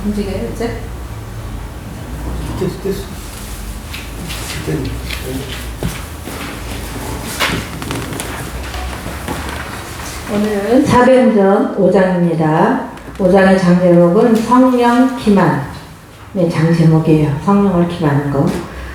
움직여요 이제? 됐어. 오늘은 사도행전 5장입니다. 5장의 장제목은 성령 기만. 네, 장제목이에요. 성령을 기만한 거.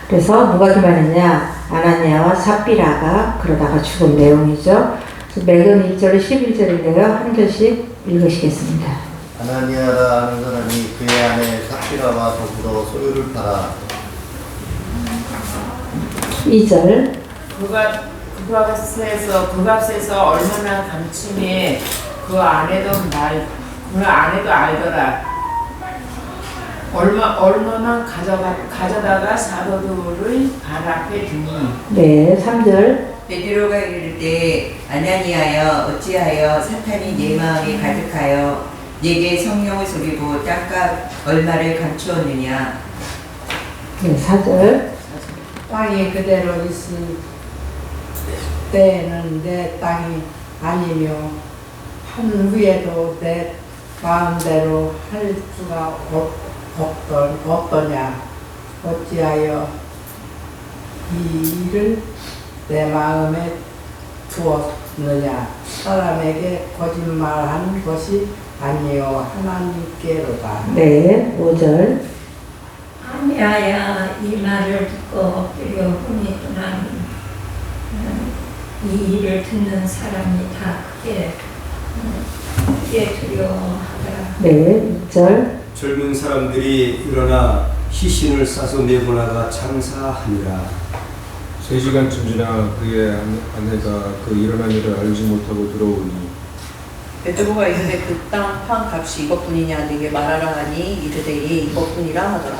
그래서 누가 기만했냐? 아나니아와 삽비라가 그러다가 죽은 내용이죠. 맥은 1절 11절인데요. 한 절씩 읽으시겠습니다. 아나니아라 하는 사람이 그의 아내 삽비라와 더불어 소유를 팔아 2절 그 값에서 얼마나 감춤해 그 아내도 알더라. 얼마나 가져다가 사도들의 발 앞에 두니. 네, 3절 베드로가 이르되 아나니아여 어찌하여 사탄이 네 마음에 가득하여 네게 성령을 속이고 땅값 얼마를 감추었느냐. 네, 4절 땅이 그대로 있을 때는 내 땅이 아니며 한 후에도 내 마음대로 할 수가 없더냐. 어찌하여 이 일을 내 마음에 두었느냐. 사람에게 거짓말한 것이 아니요 하나님께로다. 네, 5절 아니아야 이 말을 듣고 두려움이 떠나니 이 일을 듣는 사람이 다 크게 두려워하더라. 네, 6절 젊은 사람들이 일어나 시신을 싸서 내보내가 장사하니라. 3시간쯤 지나 그의 아내가 그 일어난 일을 알지 못하고 들어오니 베드로가 이르되 그 땅 판 값이 이것뿐이냐 네게 말하라 하니 이르되 예 이것뿐이라 하더라.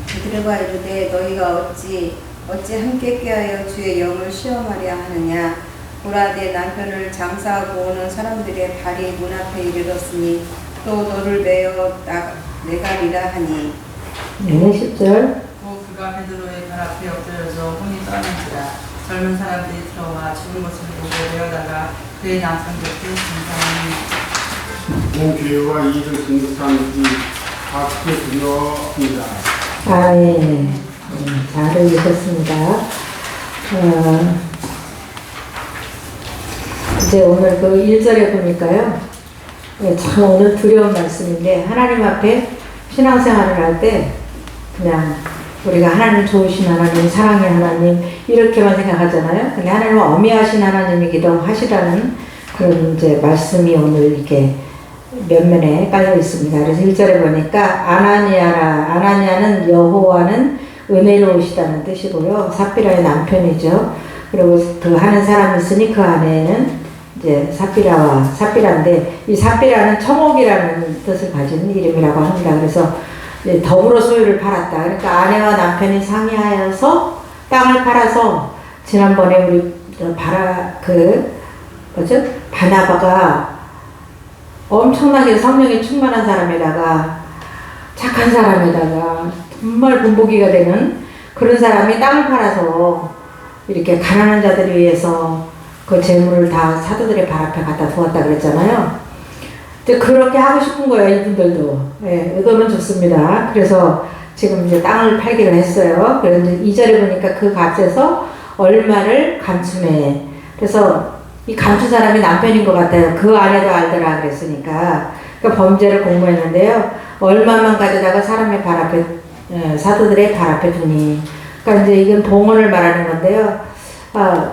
베드로가 이르되 너희가 어찌 함께 꾀하여 주의 영을 시험하려 하느냐. 보라 내 남편을 장사하고 오는 사람들의 발이 문 앞에 이르렀으니 또 너를 메어 내가리라 하니. 네, 10절 또 그가 베드로의 발 앞에 엎드려서 혼이 떠는지라. 젊은 사람들이 들어와 죽은 것을 보고 내어다가 그의 남편 곁에 등산하니 모교회와 이를 등극한 이 박수 두려움이다. 아, 예. 잘 읽으셨습니다. 이제 오늘 그 1절에 보니까요. 참 오늘 두려운 말씀인데, 하나님 앞에 신앙생활을 할 때, 그냥 우리가 하나님 좋으신 하나님, 사랑의 하나님, 이렇게만 생각하잖아요. 근데 하나님은 어미하신 하나님이기도 하시다는 그런 이제 말씀이 오늘 이렇게 면면에 깔려 있습니다. 그래서 1절에 보니까 아나니아는 여호와는 은혜로우시다는 뜻이고요. 삽비라의 남편이죠. 그리고 그 하는 사람이 있으니 그 아내는 이제 삽비라인데 이 삽비라는 청옥이라는 뜻을 가진 이름이라고 합니다. 그래서 이제 더불어 소유를 팔았다. 그러니까 아내와 남편이 상의하여서 땅을 팔아서 지난번에 우리 바나바가 엄청나게 성령이 충만한 사람에다가 착한 사람에다가 정말 본보기가 되는 그런 사람이 땅을 팔아서 이렇게 가난한 자들을 위해서 그 재물을 다 사도들의 발 앞에 갖다 두었다 그랬잖아요. 근데 그렇게 하고 싶은 거예요, 이분들도. 예, 의도는 좋습니다. 그래서 지금 이제 땅을 팔기를 했어요. 그래서 이제 2절에 보니까 그 값에서 얼마를 감춤해. 그래서 이 감춘 사람이 남편인 것 같아요. 그 아내도 알더라 그랬으니까. 그러니까 범죄를 공모했는데요. 얼마만 가져다가 사람의 발 앞에, 사도들의 발 앞에 두니. 그러니까 이제 이건 봉헌을 말하는 건데요.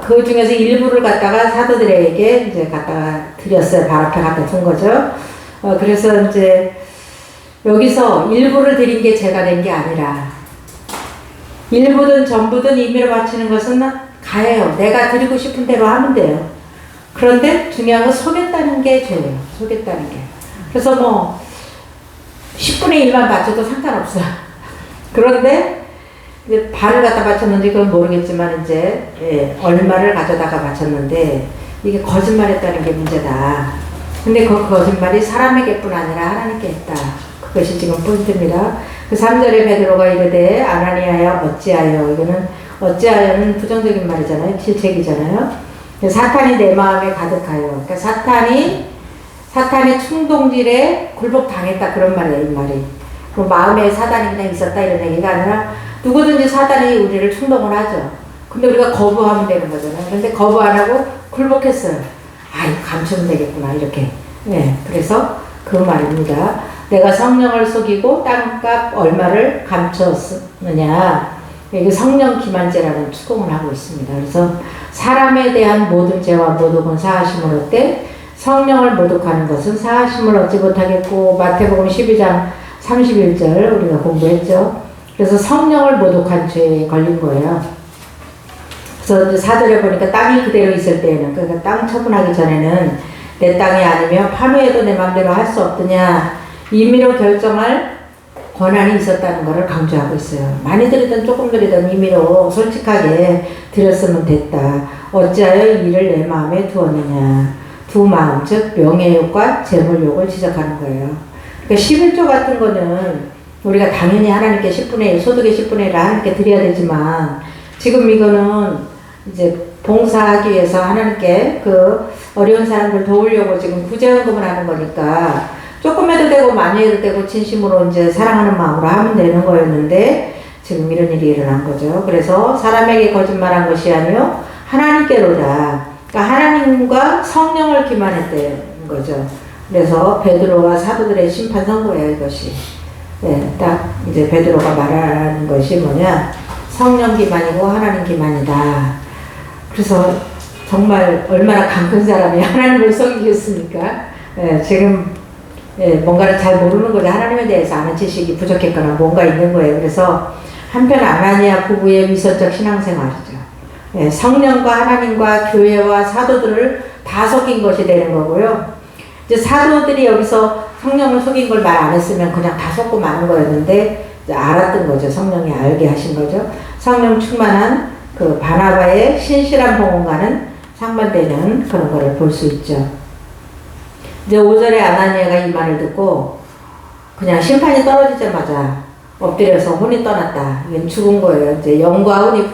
그 중에서 일부를 갖다가 사도들에게 이제 갖다가 드렸어요. 발 앞에 갖다 둔 거죠. 그래서 이제 여기서 일부를 드린 게 제가 된 게 아니라 일부든 전부든 임의로 바치는 것은 가해요. 내가 드리고 싶은 대로 하면 돼요. 그런데 중요한 건 속였다는 게 죄예요. 속였다는 게. 그래서 뭐 10분의 1만 바쳐도 상관없어요. 그런데 이제 발을 갖다 바쳤는지 그건 모르겠지만 이제 얼마를 가져다가 바쳤는데 이게 거짓말했다는 게 문제다. 근데 그 거짓말이 사람에게뿐 아니라 하나님께 했다. 그것이 지금 포인트입니다. 그 3절에 베드로가 이르되 아나니아야 어찌하여. 이거는 어찌하여는 부정적인 말이잖아요. 질책이잖아요. 사탄이 내 마음에 가득하여. 그러니까 사탄이 충동질에 굴복당했다. 그런 말이에요, 이 말이. 그럼 마음에 사단이 그냥 있었다 이런 얘기가 아니라 누구든지 사단이 우리를 충동을 하죠. 근데 우리가 거부하면 되는 거잖아요. 근데 거부 안 하고 굴복했어요. 아, 이거 감추면 되겠구나 이렇게. 네, 그래서 그 말입니다. 내가 성령을 속이고 땅값 얼마를 감췄느냐. 이게 성령 기만죄라는 추궁을 하고 있습니다. 그래서 사람에 대한 모든 죄와 모독은 사하심을 얻되 성령을 모독하는 것은 사하심을 얻지 못하겠고, 마태복음 12장 31절 우리가 공부했죠. 그래서 성령을 모독한 죄에 걸린 거예요. 그래서 이제 4절에 보니까 땅이 그대로 있을 때에는, 그러니까 땅 처분하기 전에는 내 땅이 아니면 파묘해도 내 마음대로 할 수 없더냐, 임의로 결정할 권한이 있었다는 것을 강조하고 있어요. 많이 드리든 조금 드리든 임의로 솔직하게 드렸으면 됐다. 어찌하여 이 일을 내 마음에 두었느냐. 두 마음, 즉 명예욕과 재물욕을 지적하는 거예요. 그러니까 11조 같은 거는 우리가 당연히 하나님께 10분의 1, 소득의 10분의 1을 하나님께 드려야 되지만, 지금 이거는 이제 봉사하기 위해서 하나님께 그 어려운 사람들 도우려고 지금 구제헌금을 하는 거니까 조금 해도 되고 많이 해도 되고 진심으로 이제 사랑하는 마음으로 하면 되는 거였는데 지금 이런 일이 일어난 거죠. 그래서 사람에게 거짓말한 것이 아니요 하나님께로다. 그러니까 하나님과 성령을 기만했다는 거죠. 그래서 베드로와 사도들의 심판 선고예요, 이것이. 네, 딱 이제 베드로가 말하는 것이 뭐냐, 성령 기만이고 하나님 기만이다. 그래서 정말 얼마나 강큰 사람이 하나님을 속이겠습니까? 네, 지금 뭔가를 잘 모르는 거죠. 하나님에 대해서 아는 지식이 부족했거나 뭔가 있는 거예요. 그래서 한편 아나니아 부부의 위선적 신앙생활이죠. 성령과 하나님과 교회와 사도들을 다 속인 것이 되는 거고요. 이제 사도들이 여기서 성령을 속인 걸 말 안 했으면 그냥 다 속고 마는 거였는데 이제 알았던 거죠. 성령이 알게 하신 거죠. 성령 충만한 그 바나바의 신실한 봉헌과는 상반되는 그런 거를 볼 수 있죠. 이제 5절에 아나니아가 이 말을 듣고 그냥 심판이 떨어지자마자 엎드려서 혼이 떠났다. 이건 죽은 거예요. 이제 영과 혼이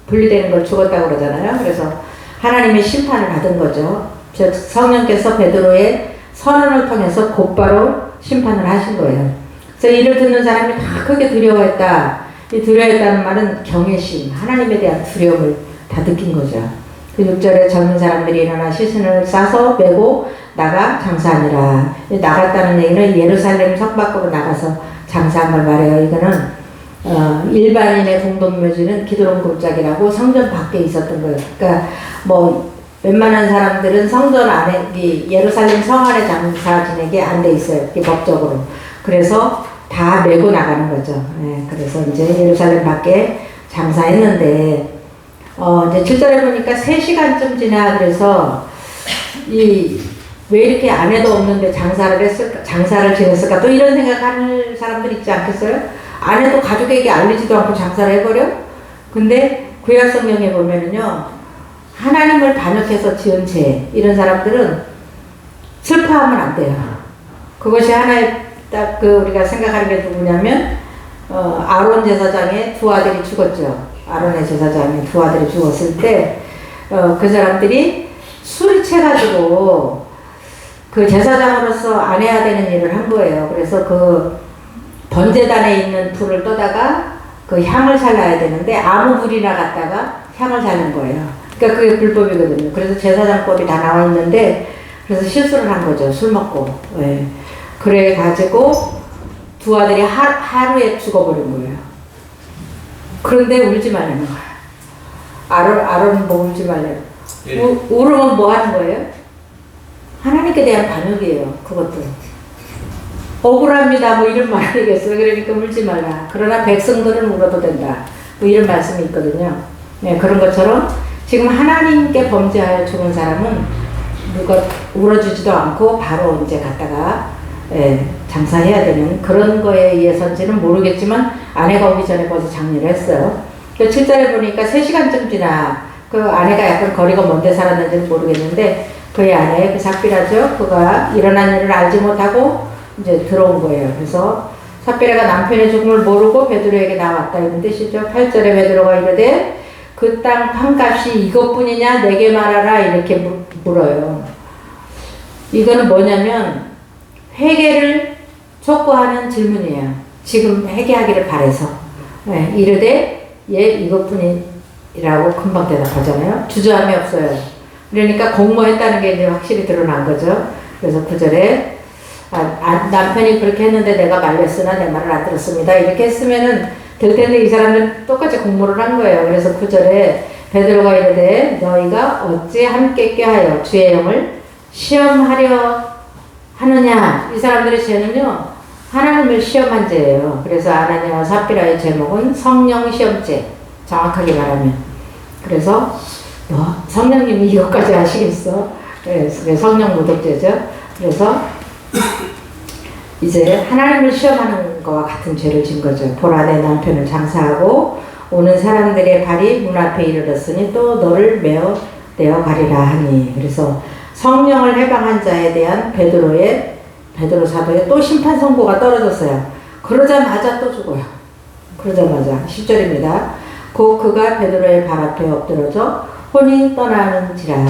분리되는 걸 죽었다고 그러잖아요. 그래서 하나님의 심판을 받은 거죠. 즉 성령께서 베드로의 선언을 통해서 곧바로 심판을 하신 거예요. 그래서 이를 듣는 사람이 다 크게 두려워했다. 이 두려워했다는 말은 경외심, 하나님에 대한 두려움을 다 느낀 거죠. 그 6절에 젊은 사람들이 일어나 시신을 싸서 메고 나가 장사하니라. 나갔다는 얘기는 예루살렘 성 밖으로 나가서 장사한 걸 말해요. 이거는 일반인의 공동묘지는 기드론 골짜기라고 성전 밖에 있었던 거예요. 그러니까 뭐 웬만한 사람들은 성전 안에, 예루살렘 성 안에 장사 지내게 안 돼 있어요. 법적으로. 그래서 다 메고 나가는 거죠. 네, 그래서 이제 예루살렘 밖에 장사했는데, 이제 7절에 보니까 3시간쯤 지나, 그래서 왜 이렇게 아내도 없는데 장사를 지냈을까? 또 이런 생각하는 사람들 있지 않겠어요? 아내도 가족에게 알리지도 않고 장사를 해버려? 근데 구약 성경에 보면은요, 하나님을 반역해서 지은 죄, 이런 사람들은 슬퍼하면 안 돼요. 그것이 하나의 딱 우리가 생각하는 게 누구냐면, 아론 제사장의 두 아들이 죽었죠. 아론의 제사장의 두 아들이 죽었을 때, 그 사람들이 술이 채가지고 그 제사장으로서 안 해야 되는 일을 한 거예요. 그래서 그 번제단에 있는 불을 떠다가 그 향을 살라야 되는데 아무 불이나 갖다가 향을 사는 거예요. 그러니까 그게 불법이거든요. 그래서 제사장법이 다 나와 있는데, 그래서 실수를 한 거죠. 술 먹고. 네. 그래 가지고 두 아들이 하루에 죽어버린 거예요. 그런데 울지 말라는 거야. 아론은 뭐 울지 말래요. 울으면 뭐 하는 거예요? 하나님께 대한 반역이에요. 그것도. 억울합니다. 뭐 이런 말이겠어요. 그러니까 울지 말라. 그러나 백성들은 울어도 된다. 뭐 이런 말씀이 있거든요. 네, 그런 것처럼 지금 하나님께 범죄하여 죽은 사람은 누가 울어주지도 않고 바로 이제 갔다가 장사해야 되는 그런 거에 의해서인지는 모르겠지만 아내가 오기 전에 벌써 장례를 했어요. 7절에 보니까 3시간쯤 지나 그 아내가 약간 거리가 먼데 살았는지는 모르겠는데 그의 아내, 그 삽비라죠. 그가 일어난 일을 알지 못하고 이제 들어온 거예요. 그래서 삽비라가 남편의 죽음을 모르고 베드로에게 나왔다 이런 뜻이죠. 8절에 베드로가 이르되 그 땅 판값이 이것뿐이냐 내게 말하라 이렇게 물어요. 이거는 뭐냐면 회개를 촉구하는 질문이에요. 지금 회개하기를 바래서 이르되 이것뿐이라고 금방 대답하잖아요. 주저함이 없어요. 그러니까 공모했다는 게 이제 확실히 드러난 거죠. 그래서 9절에 남편이 그렇게 했는데 내가 말렸으나 내 말을 안 들었습니다. 이렇게 했으면은 될 텐데 이 사람들은 똑같이 공모를 한 거예요. 그래서 9절에 베드로가 이르되 너희가 어찌 함께 꾀하여 주의 영을 시험하려 하느냐. 이 사람들의 죄는요 하나님을 시험한 죄예요. 그래서 아나니아와 삽비라의 제목은 성령 시험죄, 정확하게 말하면. 그래서 성령님이 이것까지 하시겠어? 그래서 성령 모독죄죠. 그래서 이제 하나님을 시험하는 것과 같은 죄를 진 거죠. 보라 내 남편을 장사하고 오는 사람들의 발이 문 앞에 이르렀으니 또 너를 메어 내어 가리라 하니. 그래서 성령을 해방한 자에 대한 베드로 사도의 또 심판 선고가 떨어졌어요. 그러자마자 또 죽어요. 그러자마자 10절입니다. 곧 그가 베드로의 발 앞에 엎드러져 혼이 떠나는지라.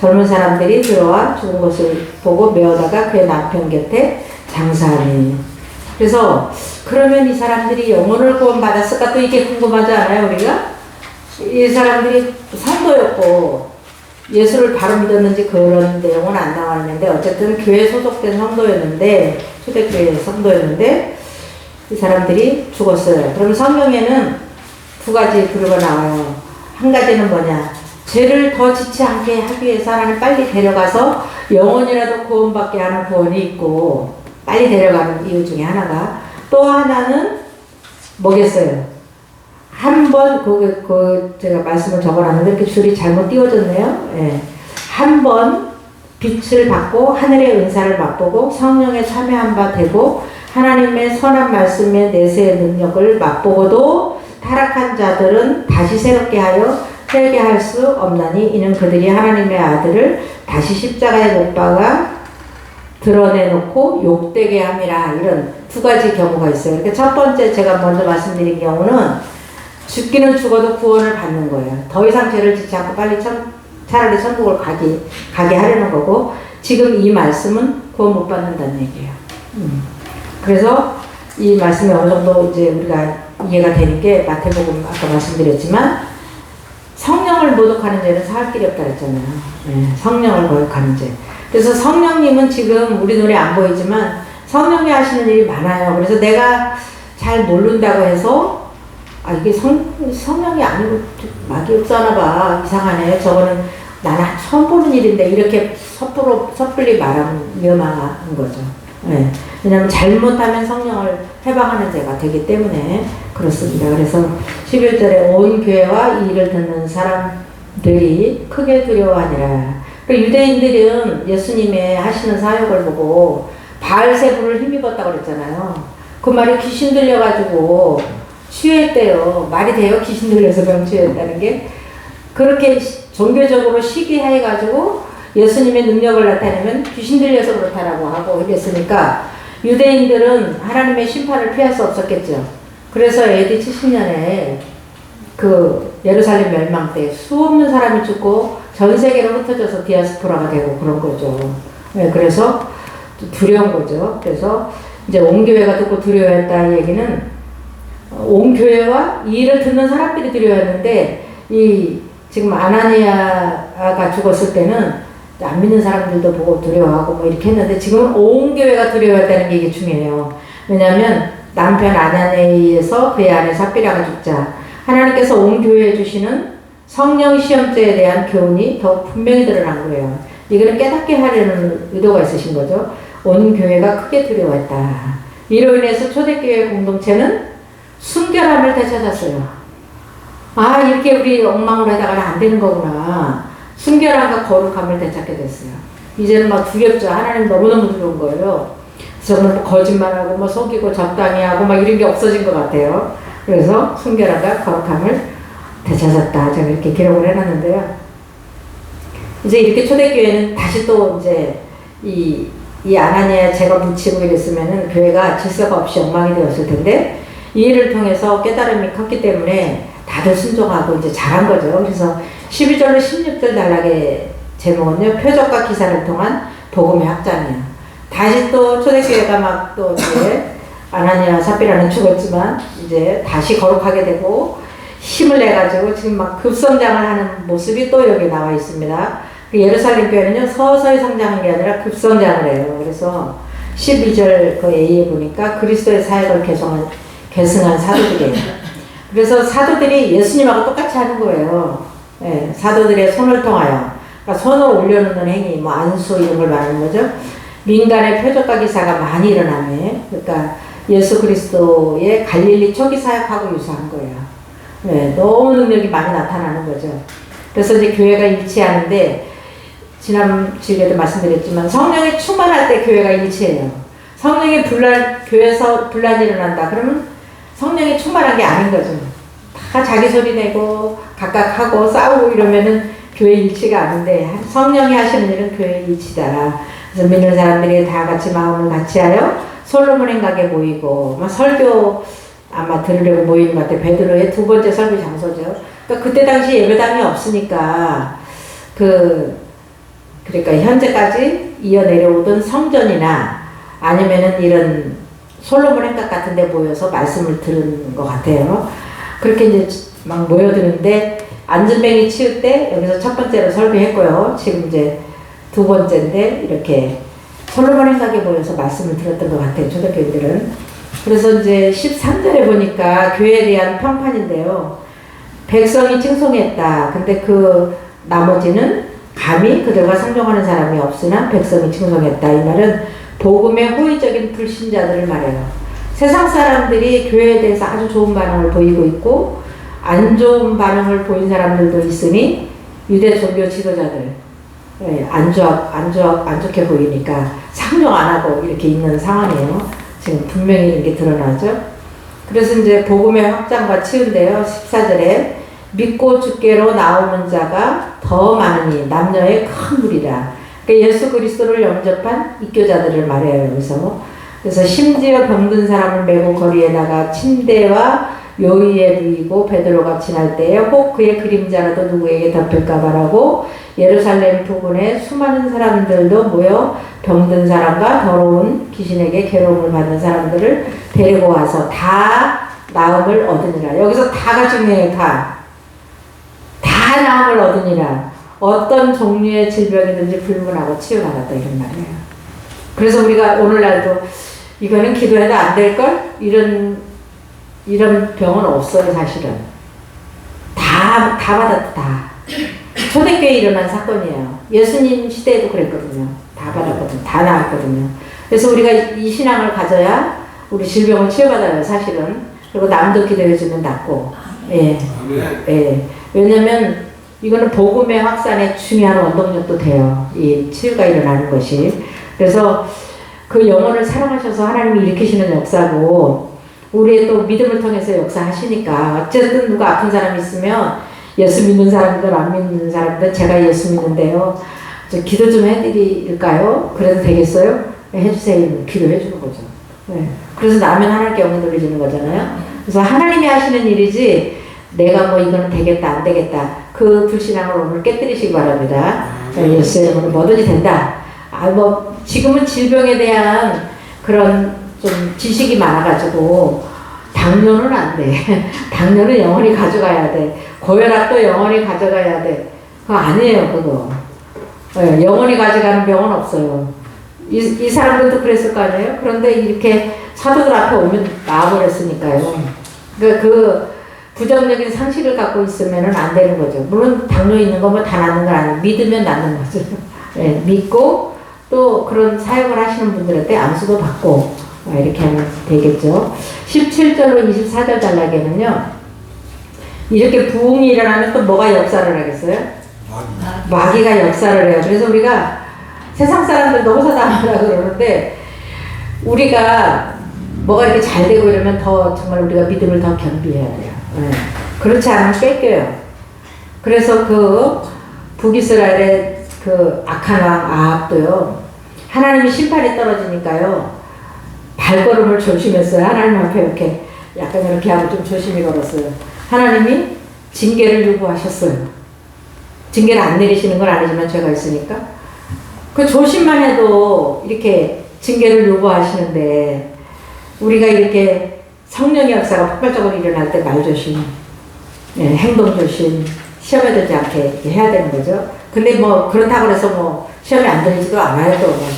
젊은 사람들이 들어와 죽은 것을 보고 메어다가 그의 남편 곁에 장사하니. 그래서 그러면 이 사람들이 영혼을 구원받았을까? 또 이게 궁금하지 않아요 우리가? 이 사람들이 성도였고 예수를 바로 믿었는지 그런 내용은 안 나왔는데 어쨌든 교회에 소속된 성도였는데 초대교회 성도였는데 이 사람들이 죽었어요. 그럼 성경에는 두 가지 부류가 나와요. 한 가지는 뭐냐? 죄를 더 짓지 않게 하기 위해서 하나님 빨리 데려가서 영혼이라도 구원받게 하는 구원이 있고 빨리 데려가는 이유 중에 하나가, 또 하나는 뭐겠어요? 한번 제가 말씀을 적어놨는데 이렇게 줄이 잘못 띄워졌네요. 한 번 빛을 받고 하늘의 은사를 맛보고 성령에 참여한 바 되고 하나님의 선한 말씀의 내세의 능력을 맛보고도 타락한 자들은 다시 새롭게 하여 회개할 수 없나니 이는 그들이 하나님의 아들을 다시 십자가에 못 박아 드러내놓고 욕되게 함이라. 이런 두 가지 경우가 있어요. 그러니까 첫 번째 제가 먼저 말씀드린 경우는 죽기는 죽어도 구원을 받는 거예요. 더 이상 죄를 짓지 않고 빨리 차라리 천국을 가게 하려는 거고, 지금 이 말씀은 구원 못 받는다는 얘기예요. 그래서 이 말씀이 어느 정도 이제 우리가 이해가 되는 게 마태복음 아까 말씀드렸지만 성령을 모독하는 죄는 사할 길이 없다 그랬잖아요. 성령을 모독하는 죄. 그래서 성령님은 지금 우리 눈에 안 보이지만 성령이 하시는 일이 많아요. 그래서 내가 잘 모른다고 해서 이게 성령이 아니고 막이 없잖아 봐. 이상하네. 저거는 나는 처음 보는 일인데 이렇게 섣불리 말하면 위험한 거죠. 왜냐하면 잘못하면 성령을 해방하는 죄가 되기 때문에 그렇습니다. 그래서 11절에 온 교회와 이 일을 듣는 사람들이 크게 두려워하니라. 유대인들은 예수님의 하시는 사역을 보고 바알세불을 힘입었다고 그랬잖아요. 그 말이 귀신 들려가지고 치유했대요. 말이 돼요? 귀신 들려서 병치유했다는 게. 그렇게 종교적으로 시기해가지고 예수님의 능력을 나타내면 귀신 들려서 그렇다라고 하고 이랬으니까 유대인들은 하나님의 심판을 피할 수 없었겠죠. 그래서 AD 70년에 그 예루살렘 멸망 때 수없는 사람이 죽고 전 세계로 흩어져서 디아스포라가 되고 그런 거죠. 그래서 두려운 거죠. 그래서 이제 온 교회가 듣고 두려워했다는 얘기는 온 교회와 이 일을 듣는 사람들이 두려워했는데, 이 지금 아나니아가 죽었을 때는 안 믿는 사람들도 보고 두려워하고 뭐 이렇게 했는데 지금은 온 교회가 두려워했다는 게 이게 중요해요. 왜냐하면 남편 아나니아에 의해서 그의 아내 삽비라가 죽자 하나님께서 온 교회에 주시는 성령 시험죄에 대한 교훈이 더욱 분명히 드러난 거예요. 이거는 깨닫게 하려는 의도가 있으신 거죠. 온 교회가 크게 두려워했다. 이로 인해서 초대교회 공동체는 순결함을 되찾았어요. 이렇게 우리 엉망으로 하다가는 안 되는 거구나. 순결함과 거룩함을 되찾게 됐어요. 이제는 막 두렵죠. 하나님 너무너무 두려운 거예요. 저는 뭐 거짓말하고 뭐 속이고 적당히 하고 막 이런 게 없어진 것 같아요. 그래서 순결함과 거룩함을 되찾았다. 제가 이렇게 기록을 해놨는데요. 이제 이렇게 초대교회는 다시 또 이제 이 아나니아 죄가 묻히고 이랬으면은 교회가 질서가 없이 엉망이 되었을 텐데 이 일을 통해서 깨달음이 컸기 때문에 다들 순종하고 이제 잘한 거죠. 그래서 12절로 16절 단락의 제목은요, 표적과 기사를 통한 복음의 확장이에요. 다시 또 초대교회가 막 또 이제 아나니아 삽비라는 죽었지만 이제 다시 거룩하게 되고 힘을 내가지고 지금 막 급성장을 하는 모습이 또 여기 나와 있습니다. 그 예루살렘 교회는요 서서히 성장하는 게 아니라 급성장을 해요. 그래서 12절 그 A에 보니까 그리스도의 사역을 계승한 사도들이에요. 그래서 사도들이 예수님하고 똑같이 하는 거예요. 예, 사도들의 손을 통하여, 그러니까 손을 올려놓는 행위, 뭐 안수 이런 걸 말하는 거죠. 민간의 표적과 기사가 많이 일어나네. 그러니까 예수 그리스도의 갈릴리 초기 사역하고 유사한 거예요. 예, 너무 능력이 많이 나타나는 거죠. 그래서 이제 교회가 일치하는데, 지난 주일에도 말씀드렸지만 성령이 충만할 때 교회가 일치해요. 성령이 교회에서 분란이 일어난다 그러면 성령이 충만한 게 아닌 거죠. 다 자기 소리 내고 각각 하고 싸우고 이러면은 교회 일치가 아닌데, 성령이 하시는 일은 교회 일치다. 그래서 믿는 사람들이 다 같이 마음을 같이 하여 솔로몬 행각에 모이고, 막 설교 아마 들으려고 모이는 것 같아요. 베드로의 두 번째 설교 장소죠. 그러니까 그때 당시 예배당이 없으니까 그러니까 현재까지 이어 내려오던 성전이나 아니면은 이런 솔로몬 행각 같은 데 모여서 말씀을 들은 것 같아요. 그렇게 이제 막 모여드는데, 안전뱅이 치울 때 여기서 첫 번째로 설교했고요. 지금 이제 두 번째인데 이렇게 솔로몬 행각에 모여서 말씀을 들었던 것 같아요. 초대교인들은. 그래서 이제 13절에 보니까 교회에 대한 평판인데요. 백성이 칭송했다. 근데 그 나머지는 감히 그들과 상종하는 사람이 없으나 백성이 칭송했다. 이 말은 복음의 호의적인 불신자들을 말해요. 세상 사람들이 교회에 대해서 아주 좋은 반응을 보이고 있고 안 좋은 반응을 보인 사람들도 있으니 유대 종교 지도자들, 안 좋게 보이니까 상종 안 하고 이렇게 있는 상황이에요. 지금 분명히 이런 게 드러나죠. 그래서 이제 복음의 확장과 치유인데요. 14절에 믿고 주께로 나오는 자가 더 많으니 남녀의 큰 무리라. 그러니까 예수 그리스도를 영접한 입교자들을 말해요. 그래서 심지어 병든 사람을 메고 거리에다가 침대와 요위에 누이고 베드로가 지날 때에 혹 그의 그림자라도 누구에게 덮일까 바라고 예루살렘 부근에 수많은 사람들도 모여 병든 사람과 더러운 귀신에게 괴로움을 받는 사람들을 데리고 와서 다 나음을 얻으니라. 여기서 다가 중요해요. 다 나음을 얻으니라. 어떤 종류의 질병이든지 불문하고 치유받았다 이런 말이에요. 그래서 우리가 오늘날도 이거는 기도해도 안 될걸? 이런 병은 없어요. 사실은 다 받았다. 다 초대교회에 일어난 사건이에요. 예수님 시대에도 그랬거든요. 다 받았거든요. 다 나았거든요. 그래서 우리가 이 신앙을 가져야 우리 질병을 치유받아요. 사실은. 그리고 남도 기도해주면 낫고. 예. 왜냐면 이거는 복음의 확산에 중요한 원동력도 돼요. 이 치유가 일어나는 것이. 그래서 그 영혼을 사랑하셔서 하나님이 일으키시는 역사고, 우리의 또 믿음을 통해서 역사하시니까, 어쨌든 누가 아픈 사람이 있으면 예수 믿는 사람들 안 믿는 사람들 제가 예수 믿는데요. 저 기도 좀 해드릴까요? 그래도 되겠어요? 네, 해주세요. 기도해 주는 거죠. 네. 그래서 나면 하나님께 영을 돌려주는 거잖아요. 그래서 하나님이 하시는 일이지 내가 뭐 이거는 되겠다 안 되겠다 그 불신앙을 오늘 깨뜨리시기 바랍니다. 예수의 이름으로 뭐든지 된다. 뭐 지금은 질병에 대한 그런 좀 지식이 많아가지고 당뇨는 안 돼. 당뇨는 영원히 가져가야 돼. 고혈압도 영원히 가져가야 돼. 그거 아니에요, 그거. 영원히 가져가는 병은 없어요. 이 사람들도 그랬을 거 아니에요? 그런데 이렇게 사도들 앞에 오면 나와버렸으니까요. 그 부정적인 상식을 갖고 있으면 안 되는 거죠. 물론 당뇨 있는 거 뭐 다 낫는 건 아니에요. 믿으면 낫는 거죠. 네, 믿고 또 그런 사역을 하시는 분들한테 안수도 받고 이렇게 하면 되겠죠. 17절로 24절 단락에는요. 이렇게 부흥이 일어나면 또 뭐가 역사를 하겠어요? 마귀가 역사를 해요. 그래서 우리가 세상 사람들도 호사당하라 그러는데 우리가 뭐가 이렇게 잘 되고 이러면 더 정말 우리가 믿음을 더 겸비해야 돼요. 네. 그렇지 않으면 뺏겨요. 그래서 그 북이스라엘의 그 악한 왕 아합도요. 하나님이 심판이 떨어지니까요. 발걸음을 조심했어요. 하나님 앞에 이렇게 약간 이렇게 하고 좀 조심히 걸었어요. 하나님이 징계를 요구하셨어요. 징계를 안 내리시는 건 아니지만 죄가 있으니까. 그 조심만 해도 이렇게 징계를 요구하시는데 우리가 이렇게 성령의 역사가 폭발적으로 일어날 때 말 조심, 예, 행동 조심, 시험에 들지 않게 이렇게 해야 되는 거죠. 근데 뭐 그렇다고 해서 뭐 시험에 안 들지도 않아요. 또 뭐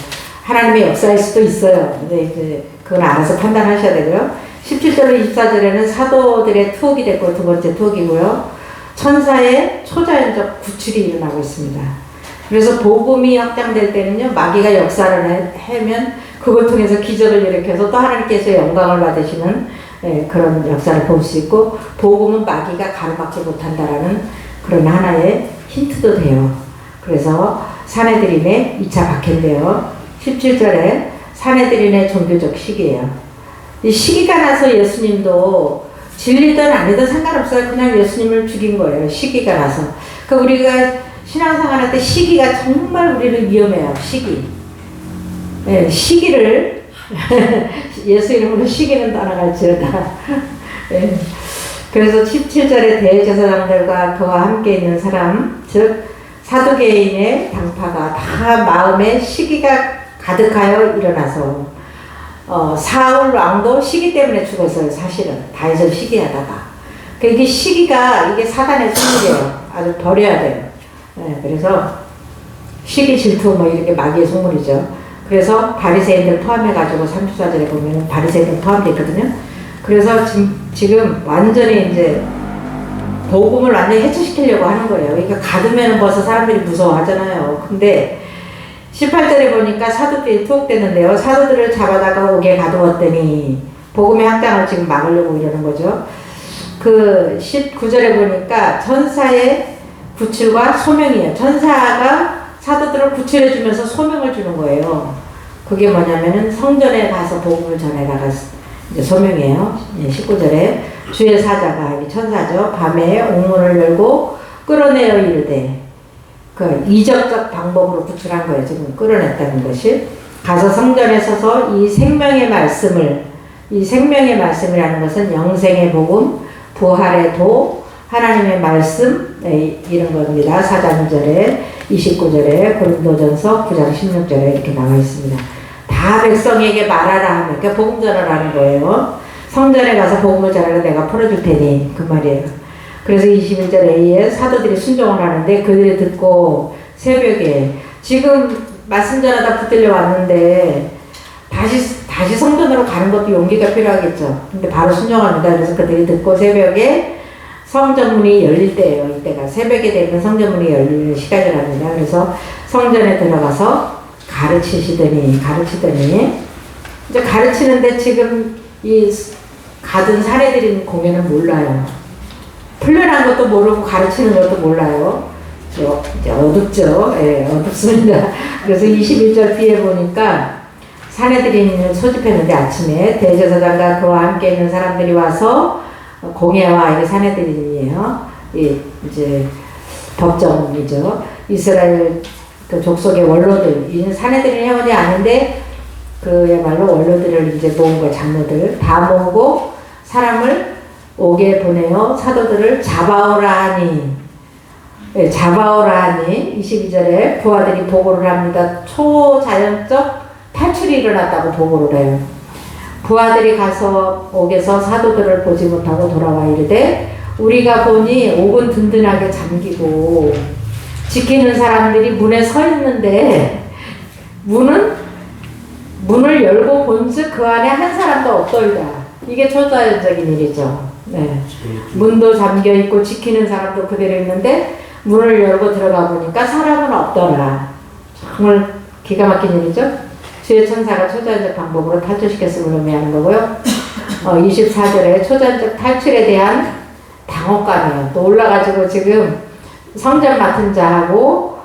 하나님의 역사일 수도 있어요. 근데 이제 그건 알아서 판단하셔야 되고요. 17절로 24절에는 사도들의 투옥이 됐고 두 번째 투옥이고요. 천사의 초자연적 구출이 일어나고 있습니다. 그래서 복음이 확장될 때는요, 마귀가 역사를 하면 그걸 통해서 기적을 일으켜서 또 하나님께서 영광을 받으시는 그런 역사를 볼 수 있고, 복음은 마귀가 가로막지 못한다라는 그런 하나의 힌트도 돼요. 그래서 사내들인의 2차 박해인데요. 17절에 사내들인의 종교적 시기예요. 이 시기가 나서 예수님도 진리든 아니든 상관없어요. 그냥 예수님을 죽인 거예요. 시기가 나서. 그러니까 우리가 신앙생활할 때 시기가 정말 우리는 위험해요. 시기. 네, 시기를 예수 이름으로 시기는 떠나갈지어다. 네. 그래서 17절에 대제사장들과 그와 함께 있는 사람, 즉 사두개인의 당파가 다 마음에 시기가 가득하여 일어나서 사울 왕도 시기 때문에 죽었어요. 사실은 다윗을 시기하다가. 이게 시기가 이게 사단의 속물이에요. 아주 버려야 돼요. 네, 그래서 시기 질투 뭐 이렇게 마귀의 속물이죠. 그래서 바리새인들 포함해가지고 34절에 보면 바리새인들 포함되어 있거든요. 그래서 지금 완전히 이제 복음을 완전히 해체시키려고 하는 거예요. 그러니까 가두면 벌써 사람들이 무서워하잖아요. 근데 18절에 보니까 사도들이 투옥됐는데요. 사도들을 잡아다가 옥에 가두었더니 복음의 확장을 지금 막으려고 이러는 거죠. 그 19절에 보니까 천사의 구출과 소명이에요. 천사가 사도들을 구출해주면서 소명을 주는 거예요. 그게 뭐냐면은 성전에 가서 복음을 전해라가 이제 소명이에요. 19절에 주의 사자가, 천사죠. 밤에 옥문을 열고 끌어내어 이르되, 그 이적적 방법으로 구출한 거예요. 지금 끌어냈다는 것이. 가서 성전에 서서 이 생명의 말씀을, 이 생명의 말씀이라는 것은 영생의 복음, 부활의 도, 하나님의 말씀, 이런 겁니다. 4장절에 29절에 고린도전서 9장 16절에 이렇게 나와 있습니다. 다 백성에게 말하라 하면, 그러니까 복음 전하라는 거예요. 성전에 가서 복음을 전하라 내가 풀어줄 테니, 그 말이에요. 그래서 21절 A에 사도들이 순종을 하는데 그들이 듣고 새벽에 지금 말씀 전하다 붙들려 왔는데 다시 성전으로 가는 것도 용기가 필요하겠죠. 근데 바로 순종합니다. 그래서 그들이 듣고 새벽에 성전문이 열릴 때예요. 이때가 새벽에 되면 성전문이 열리는 시간이랍니다. 그래서 성전에 들어가서 가르치시더니 이제 가르치는데 지금 이 가둔 사례들인 공연을 몰라요. 훈련한 것도 모르고 가르치는 것도 몰라요. 이제 어둡죠. 예, 어둡습니다. 그래서 21절 뒤에 보니까 사내들인을 소집했는데 아침에 대제사장과 그와 함께 있는 사람들이 와서 공예와 이게 사내들인이에요. 이제 법정이죠. 이스라엘 그 족속의 원로들, 이 사내들인 회원이 아닌데 그야말로 원로들을 이제 모은 거예요. 장로들 다 모으고 사람을 옥에 보내어 사도들을 잡아오라 하니, 네, 잡아오라 하니 22절에 부하들이 보고를 합니다. 초자연적 탈출이 일어났다고 보고를 해요. 부하들이 가서 옥에서 사도들을 보지 못하고 돌아와 이르되 우리가 보니 옥은 든든하게 잠기고 지키는 사람들이 문에 서 있는데 문을 열고 본즉 그 안에 한 사람도 없더이다. 이게 초자연적인 일이죠. 네. 문도 잠겨 있고 지키는 사람도 그대로 있는데 문을 열고 들어가 보니까 사람은 없더라. 정말 기가 막힌 일이죠. 주의 천사가 초자연적 방법으로 탈출시켰음을 의미하는 거고요. 24절에 초자연적 탈출에 대한 당혹감이에요. 또 올라가지고 지금 성전 맡은 자하고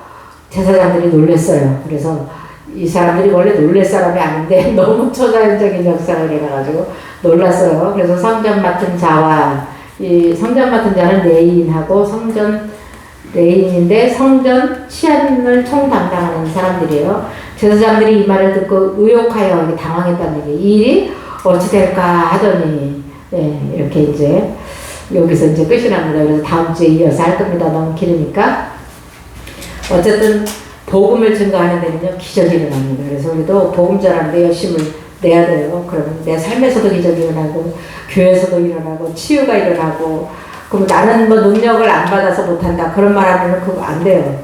제사장들이 놀랬어요. 그래서 이 사람들이 원래 놀랄 사람이 아닌데 너무 초자연적인 역사를 해가지고 놀랐어요. 그래서 성전 맡은 자와 이 성전 맡은 자는 레인하고 레인인데 성전 치안을 총담당하는 사람들이에요. 제사장들이 이 말을 듣고 의욕하여 당황했다는 얘기. 이 일이 어찌 될까 하더니 이렇게 이제 여기서 이제 끝이 납니다. 그래서 다음 주에 이어서 할 겁니다. 너무 길으니까. 어쨌든 복음을 증거하는 데는요 기적이 일어납니다. 그래서 우리도 복음 전하는데 열심을 내야 돼요. 그러면 내 삶에서도 기적이 일어나고 교회에서도 일어나고 치유가 일어나고 그럼 나는 뭐 능력을 안 받아서 못한다 그런 말 하면 그거 안 돼요.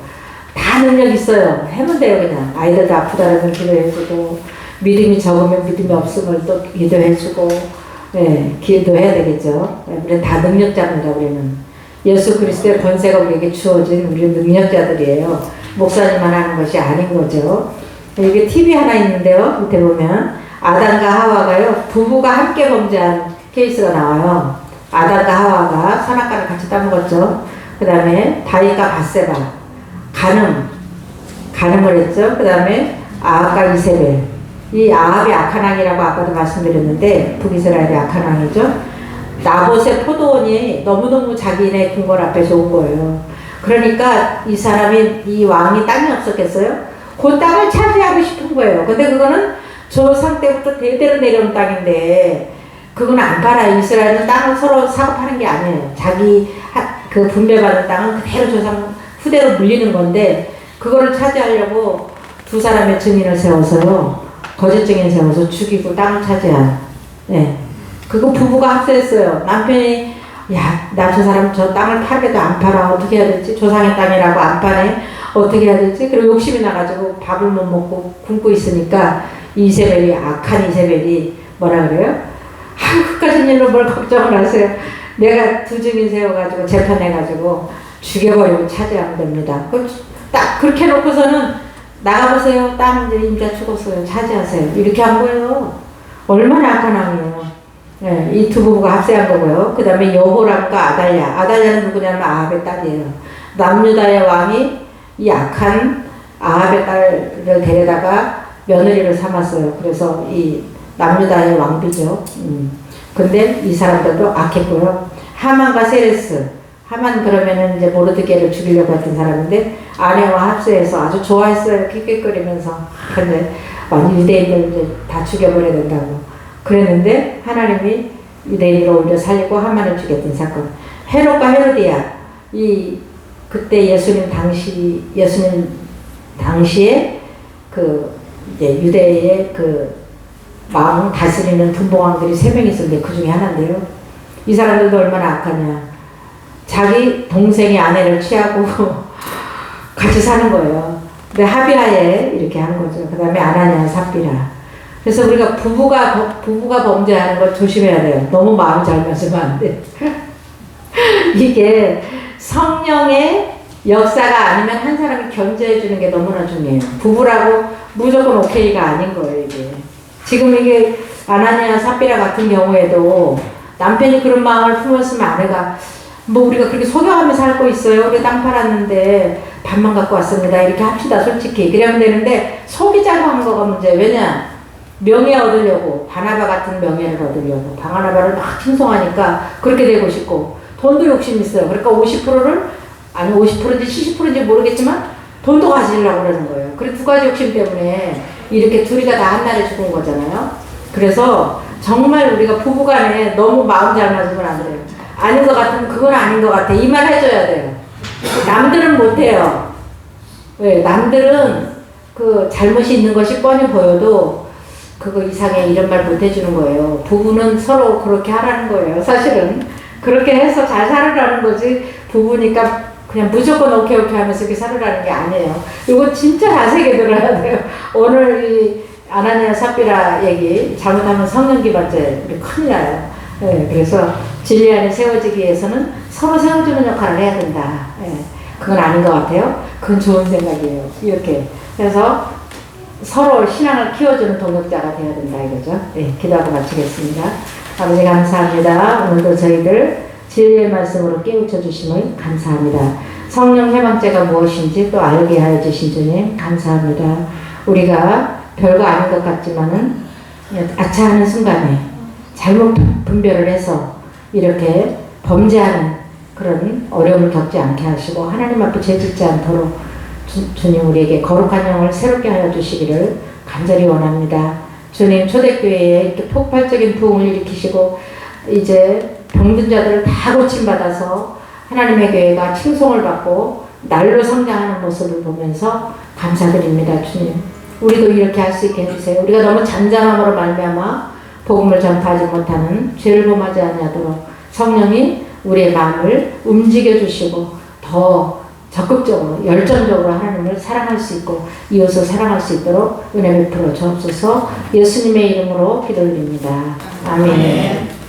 다 능력 있어요. 하면 돼요. 그냥 아이들도 아프다라면 기도해주고 믿음이 적으면 믿음이 없음을 또 기도해주고 네, 기도해야 되겠죠. 우리는 다 능력자입니다. 우리는 예수 그리스도의 권세가 우리에게 주어진 우리는 능력자들이에요. 목사님만 하는 것이 아닌 거죠. 여기 팁이 하나 있는데요. 밑에 보면 아담과 하와가요 부부가 함께 범죄한 케이스가 나와요. 아담과 하와가 선악과를 같이 따먹었죠. 그 다음에 다윗과 밧세바 간음을 했죠. 그 다음에 아합과 이세벨. 이 아합이 악한 왕이라고 아까도 말씀드렸는데 북이스라엘의 악한 왕이죠. 나봇의 포도원이 너무너무 자기네 궁궐 앞에 좋은 거예요. 그러니까 이 사람이 이 왕이 땅이 없었겠어요? 그 땅을 차지하고 싶은 거예요. 근데 그거는 조상 때부터 대대로 내려온 땅인데 그건 안 팔아요. 이스라엘은 땅을 서로 사고 파는 게 아니에요. 자기 그 분배받은 땅은 그대로 조상 후대로 물리는 건데 그거를 차지하려고 두 사람의 증인을 세워서요. 거짓 증인 세워서 죽이고 땅을 차지한. 네. 그거 부부가 합세했어요. 남편이 야, 나 저 사람 저 땅을 팔아도 안 팔아. 어떻게 해야 될지. 조상의 땅이라고 안 파네. 어떻게 해야 될지. 그리고 욕심이 나가지고 밥을 못 먹고 굶고 있으니까 이세벨이 악한 이세벨이 뭐라 그래요? 그까진 일로 뭘 걱정을 하세요. 내가 두 증인 세워가지고 재판해가지고 죽여버리고 차지하면 됩니다. 딱 그렇게 놓고서는 나가보세요. 땅들이 임자 죽었어요. 차지하세요. 이렇게 한 거예요. 얼마나 악한 왕이에요. 네, 이 두 부부가 합세한 거고요. 그 다음에 여호람과 아달랴. 아달랴는 누구냐면 아합의 딸이에요. 남유다의 왕이 이 악한 아합의 딸을 데려다가 며느리를 삼았어요. 그래서 이 남유다의 왕비죠. 근데 이 사람들도 악했고요. 하만과 세레스. 하만 그러면은 이제 모르드게를 죽이려고 했던 사람인데 아내와 합세해서 아주 좋아했어요. 킥킥거리면서. 근데 완전 유대인들 이제 다 죽여버려야 된다고. 그랬는데 하나님이 유대인으로 오히려 살리고 하만을 죽였던 사건. 헤롯과 헤로디아. 그때 예수님 당시에 그 이제 유대의 그 마음을 다스리는 분봉왕들이 3명이 있었는데 그 중에 하나인데요. 이 사람들도 얼마나 악하냐. 자기 동생의 아내를 취하고 같이 사는 거예요. 근데 합의하에 이렇게 한 거죠. 그 다음에 아나니아 삽비라. 그래서 우리가 부부가 범죄하는 걸 조심해야 돼요. 너무 마음 잘 맞으면 안 돼. 이게 성령의 역사가 아니면 한 사람이 견제해 주는 게 너무나 중요해요. 부부라고 무조건 오케이가 아닌 거예요, 이게. 지금 이게 아나니아 삽비라 같은 경우에도 남편이 그런 마음을 품었으면 아내가 뭐 우리가 그렇게 속여가며 살고 있어요. 우리 땅 팔았는데 반만 갖고 왔습니다. 이렇게 합시다, 솔직히. 그러면 되는데 속이자고 한 거가 문제예요. 왜냐? 명예 얻으려고, 바나바 같은 명예를 얻으려고, 바나바를 막 칭송하니까 그렇게 되고 싶고, 돈도 욕심 있어요. 그러니까 50%를, 아니 50%인지 70%인지 모르겠지만 돈도 가지려고 그러는 거예요. 그리고 두 가지 욕심 때문에 이렇게 둘이가 다 한날에 죽은 거잖아요. 그래서 정말 우리가 부부간에 너무 마음 잘 맞으면 안 돼요. 아닌 것 같으면 그건 아닌 것 같아. 이 말 해줘야 돼요. 남들은 못해요. 왜? 남들은 그 잘못이 있는 것이 뻔히 보여도 그거 이상해 이런 말 못 해주는 거예요. 부부는 서로 그렇게 하라는 거예요. 사실은 그렇게 해서 잘 살으라는 거지. 부부니까 그냥 무조건 오케이 하면서 이렇게 살으라는 게 아니에요. 이거 진짜 자세하게 들어야 돼요. 오늘 이 아나니아 삽비라 얘기 잘못하면 성령기반죄 큰일 나요. 네, 그래서 진리 안에 세워지기 위해서는 서로 세워주는 역할을 해야 된다. 네, 그건 아닌 것 같아요. 그건 좋은 생각이에요. 이렇게 그래서 서로 신앙을 키워주는 동역자가 되어야 된다 이거죠. 네, 기도하고 마치겠습니다. 아버지 감사합니다. 오늘도 저희들 진리의 말씀으로 깨우쳐 주심을 감사합니다. 성령 해방죄가 무엇인지 또 알게 하여 주신 주님 감사합니다. 우리가 별거 아닌 것 같지만은 아차하는 순간에 잘못 분별을 해서 이렇게 범죄하는 그런 어려움을 겪지 않게 하시고 하나님 앞에 죄짓지 않도록 주님 우리에게 거룩한 영을 새롭게 하여 주시기를 간절히 원합니다. 주님 초대교회에 이렇게 폭발적인 부흥을 일으키시고 이제 병든 자들을 다 고침받아서 하나님의 교회가 칭송을 받고 날로 성장하는 모습을 보면서 감사드립니다. 주님 우리도 이렇게 할 수 있게 해주세요. 우리가 너무 잠잠함으로 말미암아 복음을 전파하지 못하는 죄를 범하지 아니하도록 성령이 우리의 마음을 움직여 주시고 더 적극적으로 열정적으로 하나님을 사랑할 수 있고 이웃을 사랑할 수 있도록 은혜 베풀어 주옵소서. 예수님의 이름으로 기도드립니다. 아멘.